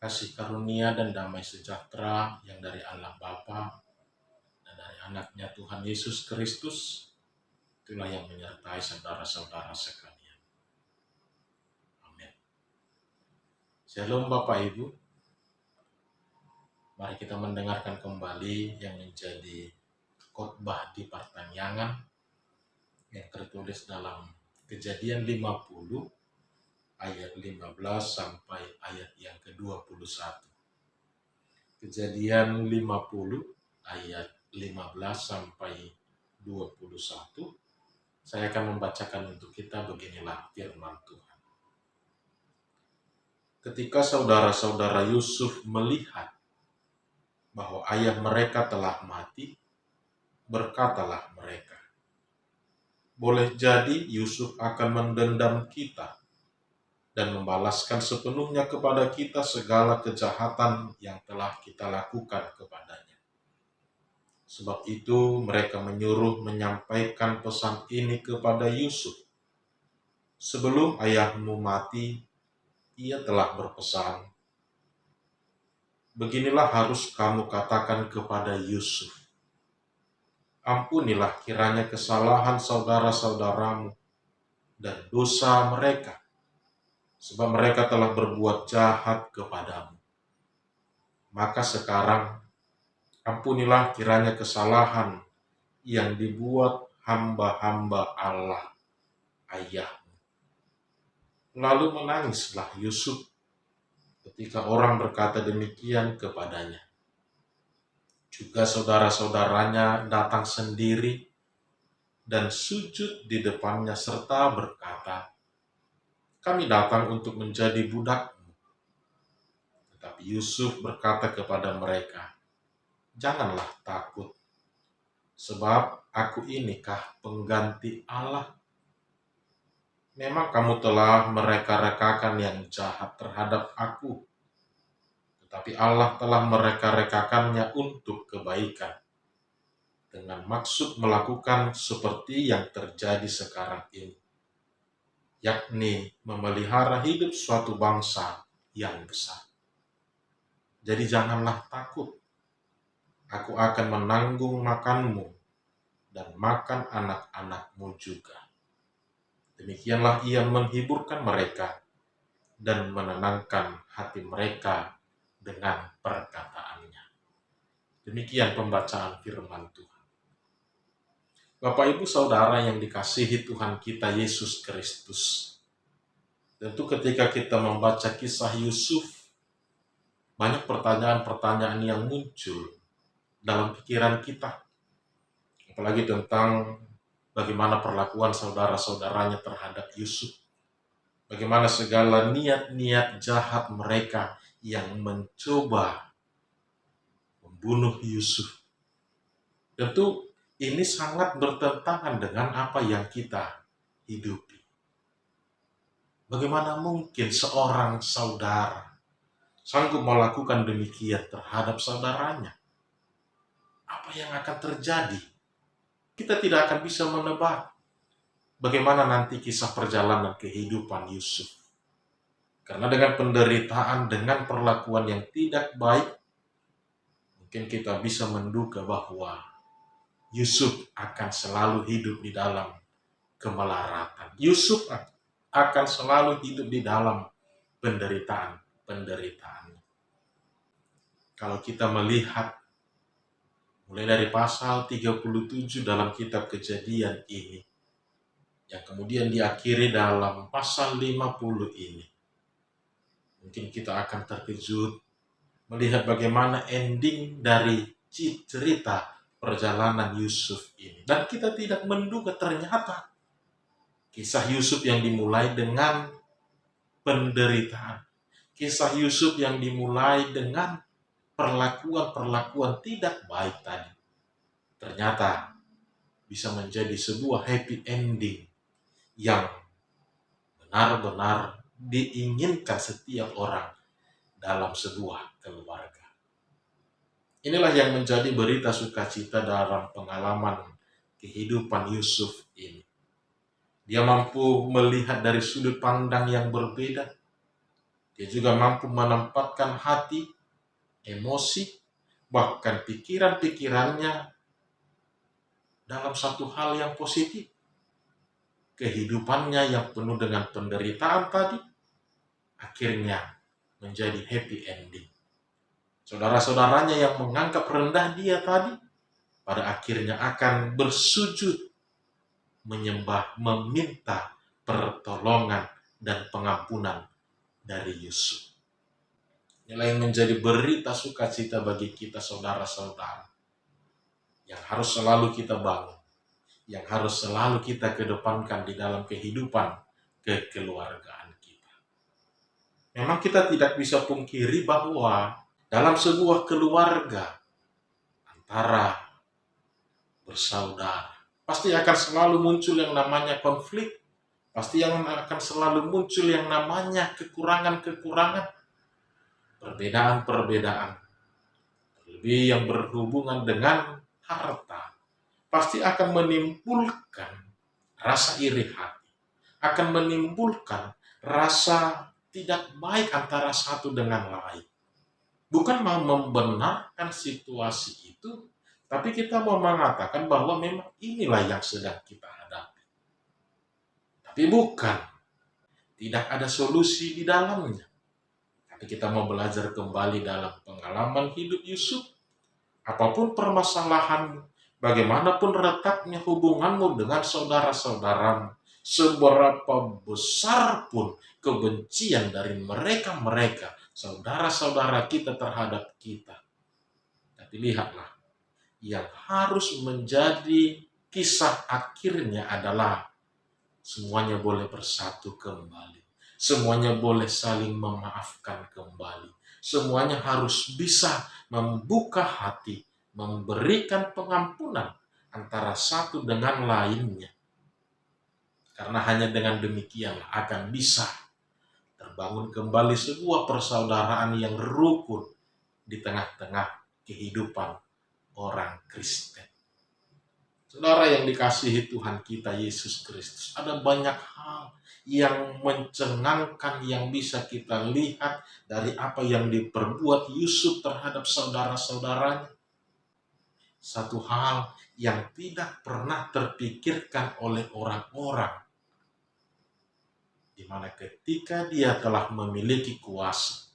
Kasih karunia dan damai sejahtera yang dari Allah Bapa dan dari anaknya Tuhan Yesus Kristus, itulah yang menyertai saudara-saudara sekalian. Amin. Shalom Bapak Ibu. Mari kita mendengarkan kembali yang menjadi khotbah di pertanyaan yang tertulis dalam Kejadian 50 ayat 15 sampai ayat yang ke-21. Kejadian 50 ayat 15 sampai 21. Saya akan membacakan untuk kita, beginilah firman Tuhan. Ketika saudara-saudara Yusuf melihat bahwa ayah mereka telah mati, berkatalah mereka, "Boleh jadi Yusuf akan mendendam kita dan membalaskan sepenuhnya kepada kita segala kejahatan yang telah kita lakukan kepadanya." Sebab itu mereka menyuruh menyampaikan pesan ini kepada Yusuf. "Sebelum ayahmu mati, ia telah berpesan, beginilah harus kamu katakan kepada Yusuf, ampunilah kiranya kesalahan saudara-saudaramu dan dosa mereka, sebab mereka telah berbuat jahat kepadamu. Maka sekarang ampunilah kiranya kesalahan yang dibuat hamba-hamba Allah ayahmu." Lalu menangislah Yusuf ketika orang berkata demikian kepadanya. Juga saudara-saudaranya datang sendiri dan sujud di depannya serta berkata, "Kami datang untuk menjadi budakmu." Tetapi Yusuf berkata kepada mereka, "Janganlah takut, sebab aku inikah pengganti Allah? Memang kamu telah mereka-rekakan yang jahat terhadap aku, tetapi Allah telah mereka-rekakannya untuk kebaikan, dengan maksud melakukan seperti yang terjadi sekarang ini, yakni memelihara hidup suatu bangsa yang besar. Jadi janganlah takut, aku akan menanggung makanmu dan makan anak-anakmu juga." Demikianlah ia menghiburkan mereka dan menenangkan hati mereka dengan perkataannya. Demikian pembacaan firman Tuhan. Bapak Ibu Saudara yang dikasihi Tuhan kita Yesus Kristus, tentu ketika kita membaca kisah Yusuf, banyak pertanyaan-pertanyaan yang muncul dalam pikiran kita, apalagi tentang bagaimana perlakuan saudara-saudaranya terhadap Yusuf, bagaimana segala niat-niat jahat mereka yang mencoba membunuh Yusuf. Tentu ini sangat bertentangan dengan apa yang kita hidupi. Bagaimana mungkin seorang saudara sanggup melakukan demikian terhadap saudaranya? Apa yang akan terjadi? Kita tidak akan bisa menebak bagaimana nanti kisah perjalanan kehidupan Yusuf. Karena dengan penderitaan, dengan perlakuan yang tidak baik, mungkin kita bisa menduga bahwa Yusuf akan selalu hidup di dalam kemelaratan. Yusuf akan selalu hidup di dalam penderitaan. Kalau kita melihat mulai dari pasal 37 dalam kitab Kejadian ini, yang kemudian diakhiri dalam pasal 50 ini, mungkin kita akan terkejut melihat bagaimana ending dari cerita perjalanan Yusuf ini. Dan kita tidak menduga ternyata kisah Yusuf yang dimulai dengan penderitaan, kisah Yusuf yang dimulai dengan perlakuan-perlakuan tidak baik tadi, ternyata bisa menjadi sebuah happy ending yang benar-benar diinginkan setiap orang dalam sebuah keluarga. Inilah yang menjadi berita sukacita dalam pengalaman kehidupan Yusuf ini. Dia mampu melihat dari sudut pandang yang berbeda. Dia juga mampu menempatkan hati, emosi, bahkan pikiran-pikirannya dalam satu hal yang positif. Kehidupannya yang penuh dengan penderitaan tadi akhirnya menjadi happy ending. Saudara-saudaranya yang menganggap rendah dia tadi pada akhirnya akan bersujud, menyembah, meminta pertolongan dan pengampunan dari Yesus. Inilah yang menjadi berita sukacita bagi kita saudara-saudara, yang harus selalu kita bangun, yang harus selalu kita kedepankan di dalam kehidupan kekeluargaan kita. Memang kita tidak bisa pungkiri bahwa dalam sebuah keluarga antara bersaudara, pasti akan selalu muncul yang namanya konflik, pasti yang akan selalu muncul yang namanya kekurangan-kekurangan, perbedaan-perbedaan, terlebih yang berhubungan dengan harta, pasti akan menimbulkan rasa iri hati, akan menimbulkan rasa tidak baik antara satu dengan lain. Bukan mau membenarkan situasi itu, tapi kita mau mengatakan bahwa memang inilah yang sedang kita hadapi. Tapi bukan, tidak ada solusi di dalamnya. Tapi kita mau belajar kembali dalam pengalaman hidup Yusuf. Apapun permasalahanmu, bagaimanapun retaknya hubunganmu dengan saudara-saudaramu, seberapa besar pun kebencian dari mereka-mereka, saudara-saudara kita terhadap kita. Tapi lihatlah, yang harus menjadi kisah akhirnya adalah semuanya boleh bersatu kembali. Semuanya boleh saling memaafkan kembali. Semuanya harus bisa membuka hati, memberikan pengampunan antara satu dengan lainnya. Karena hanya dengan demikian akan bisa terbangun kembali sebuah persaudaraan yang rukun di tengah-tengah kehidupan orang Kristen. Saudara yang dikasihi Tuhan kita Yesus Kristus, ada banyak hal yang mencengangkan yang bisa kita lihat dari apa yang diperbuat Yusuf terhadap saudara-saudaranya. Satu hal yang tidak pernah terpikirkan oleh orang-orang, di mana ketika dia telah memiliki kuasa,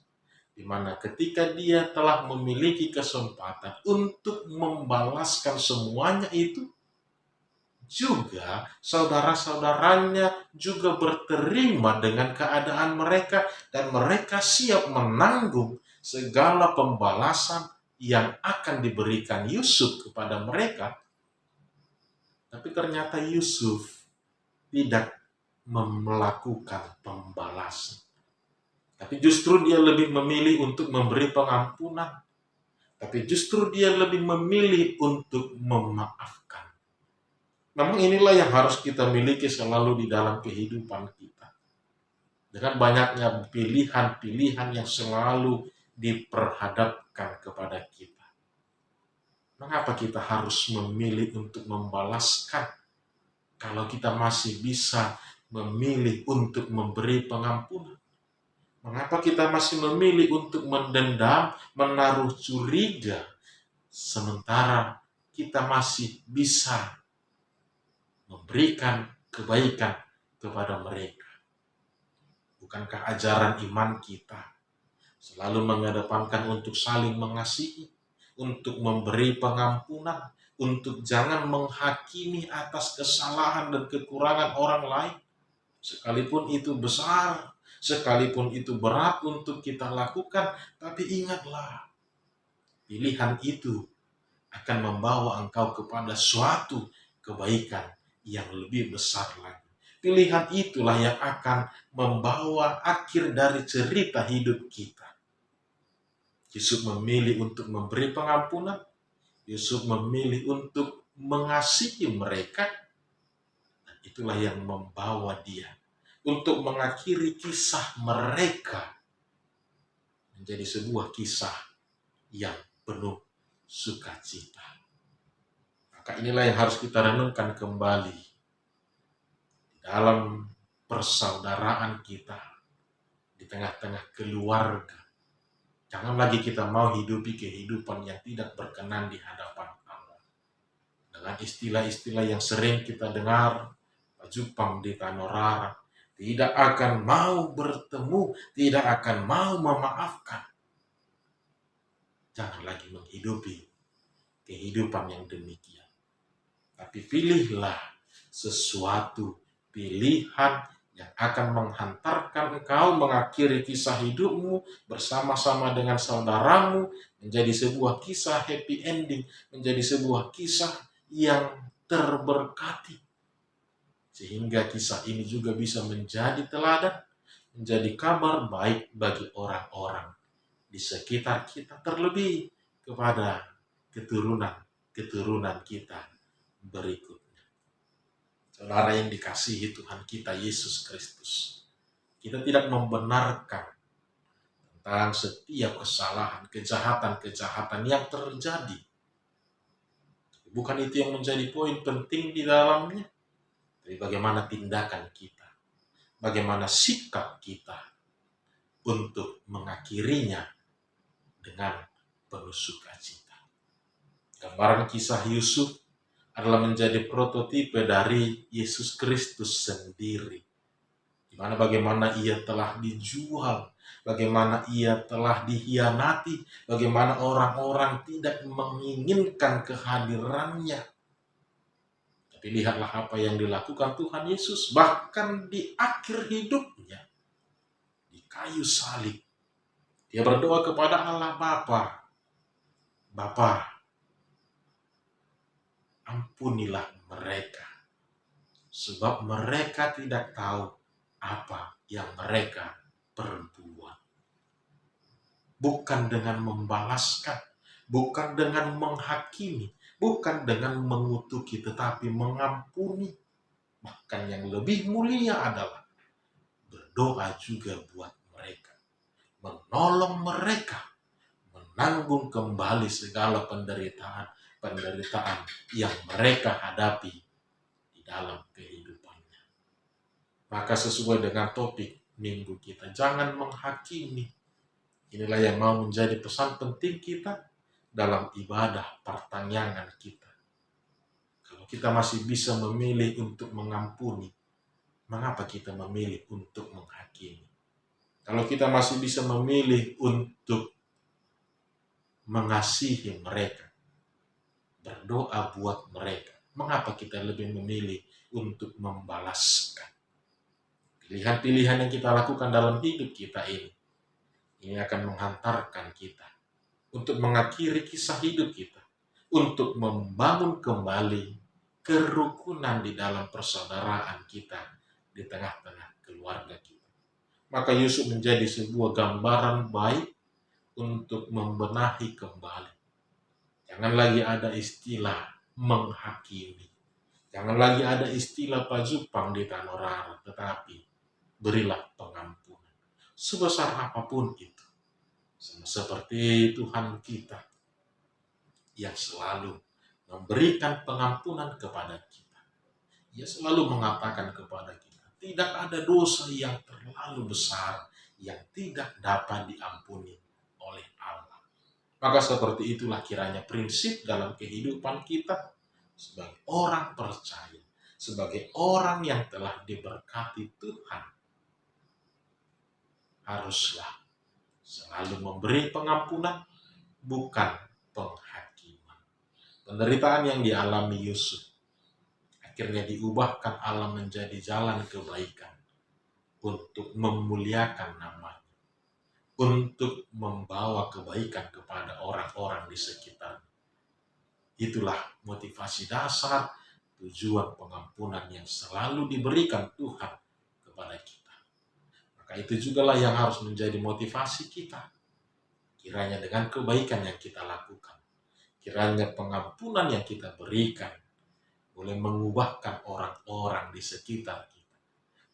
di mana ketika dia telah memiliki kesempatan untuk membalaskan semuanya itu, juga saudara-saudaranya juga berterima dengan keadaan mereka dan mereka siap menanggung segala pembalasan yang akan diberikan Yusuf kepada mereka. Tapi ternyata Yusuf tidak melakukan pembalasan. Tapi justru dia lebih memilih untuk memberi pengampunan. Tapi justru dia lebih memilih untuk memaafkan. Memang inilah yang harus kita miliki selalu di dalam kehidupan kita. Dengan banyaknya pilihan-pilihan yang selalu diperhadapkan kepada kita. Mengapa kita harus memilih untuk membalaskan kalau kita masih bisa memilih untuk memberi pengampunan? Mengapa kita masih memilih untuk mendendam, menaruh curiga, sementara kita masih bisa memberikan kebaikan kepada mereka? Bukankah ajaran iman kita selalu mengedepankan untuk saling mengasihi, untuk memberi pengampunan, untuk jangan menghakimi atas kesalahan dan kekurangan orang lain, sekalipun itu besar, sekalipun itu berat untuk kita lakukan? Tapi ingatlah, pilihan itu akan membawa engkau kepada suatu kebaikan yang lebih besar lagi. Pilihan itulah yang akan membawa akhir dari cerita hidup kita. Yusuf memilih untuk memberi pengampunan. Yusuf memilih untuk mengasihi mereka. Dan itulah yang membawa dia untuk mengakhiri kisah mereka menjadi sebuah kisah yang penuh sukacita. Maka inilah yang harus kita renungkan kembali dalam persaudaraan kita, di tengah-tengah keluarga. Jangan lagi kita mau hidupi kehidupan yang tidak berkenan di hadapan Allah. Dengan istilah-istilah yang sering kita dengar, Pak Jupang di Tanorara, tidak akan mau bertemu, tidak akan mau memaafkan. Jangan lagi menghidupi kehidupan yang demikian. Tapi pilihlah sesuatu pilihan yang akan menghantarkan engkau mengakhiri kisah hidupmu bersama-sama dengan saudaramu menjadi sebuah kisah happy ending, menjadi sebuah kisah yang terberkati. Sehingga kisah ini juga bisa menjadi teladan, menjadi kabar baik bagi orang-orang di sekitar kita, terlebih kepada keturunan kita berikutnya. Saudara yang dikasihi Tuhan kita Yesus Kristus, kita tidak membenarkan tentang setiap kesalahan, kejahatan-kejahatan yang terjadi. Bukan itu yang menjadi poin penting di dalamnya, tapi bagaimana tindakan kita, bagaimana sikap kita untuk mengakhirinya dengan penuh sukacita. Gambaran kisah Yusuf adalah menjadi prototipe dari Yesus Kristus sendiri. Di mana bagaimana ia telah dijual, bagaimana ia telah dihianati, bagaimana orang-orang tidak menginginkan kehadirannya. Tapi lihatlah apa yang dilakukan Tuhan Yesus, bahkan di akhir hidupnya, di kayu salib. Dia berdoa kepada Allah Bapa, Bapa, ampunilah mereka, sebab mereka tidak tahu apa yang mereka perbuat. Bukan dengan membalaskan, bukan dengan menghakimi, bukan dengan mengutuki, tetapi mengampuni. Bahkan yang lebih mulia adalah berdoa juga buat mereka, menolong mereka, menanggung kembali segala penderitaan yang mereka hadapi di dalam kehidupannya. Maka sesuai dengan topik minggu kita, jangan menghakimi. Inilah yang mau menjadi pesan penting kita dalam ibadah pertanyaan kita. Kalau kita masih bisa memilih untuk mengampuni, mengapa kita memilih untuk menghakimi? Kalau kita masih bisa memilih untuk mengasihi mereka, berdoa buat mereka, mengapa kita lebih memilih untuk membalaskan? Pilihan-pilihan yang kita lakukan dalam hidup kita ini akan menghantarkan kita untuk mengakhiri kisah hidup kita, untuk membangun kembali kerukunan di dalam persaudaraan kita di tengah-tengah keluarga kita. Maka Yusuf menjadi sebuah gambaran baik untuk membenahi kembali. Jangan lagi ada istilah menghakimi. Jangan lagi ada istilah Pak Jupang di Tanorara, tetapi berilah pengampunan. Sebesar apapun itu. Seperti Tuhan kita yang selalu memberikan pengampunan kepada kita. Ia selalu mengatakan kepada kita, tidak ada dosa yang terlalu besar yang tidak dapat diampuni oleh Allah. Maka seperti itulah kiranya prinsip dalam kehidupan kita sebagai orang percaya, sebagai orang yang telah diberkati Tuhan. Haruslah selalu memberi pengampunan, bukan penghakiman. Penderitaan yang dialami Yusuf akhirnya diubahkan Allah menjadi jalan kebaikan untuk memuliakan namanya, untuk membawa kebaikan kepada orang-orang di sekitarnya. Itulah motivasi dasar tujuan pengampunan yang selalu diberikan Tuhan kepada kita. Maka itu jugalah yang harus menjadi motivasi kita. Kiranya dengan kebaikan yang kita lakukan, kiranya pengampunan yang kita berikan boleh mengubahkan orang-orang di sekitar kita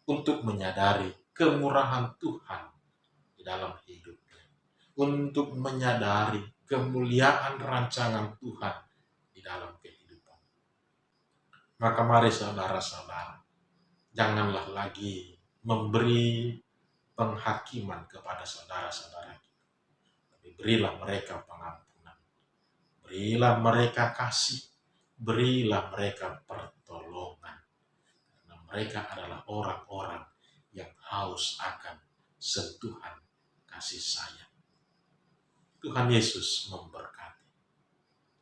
untuk menyadari kemurahan Tuhan di dalam hidupnya, untuk menyadari kemuliaan rancangan Tuhan di dalam kehidupan. Maka mari saudara-saudara, janganlah lagi memberi penghakiman kepada saudara-saudara kita. Tapi berilah mereka pengampunan, berilah mereka kasih, berilah mereka pertolongan. Karena mereka adalah orang-orang yang haus akan sentuhan kasih sayang. Tuhan Yesus memberkati.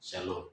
Shalom.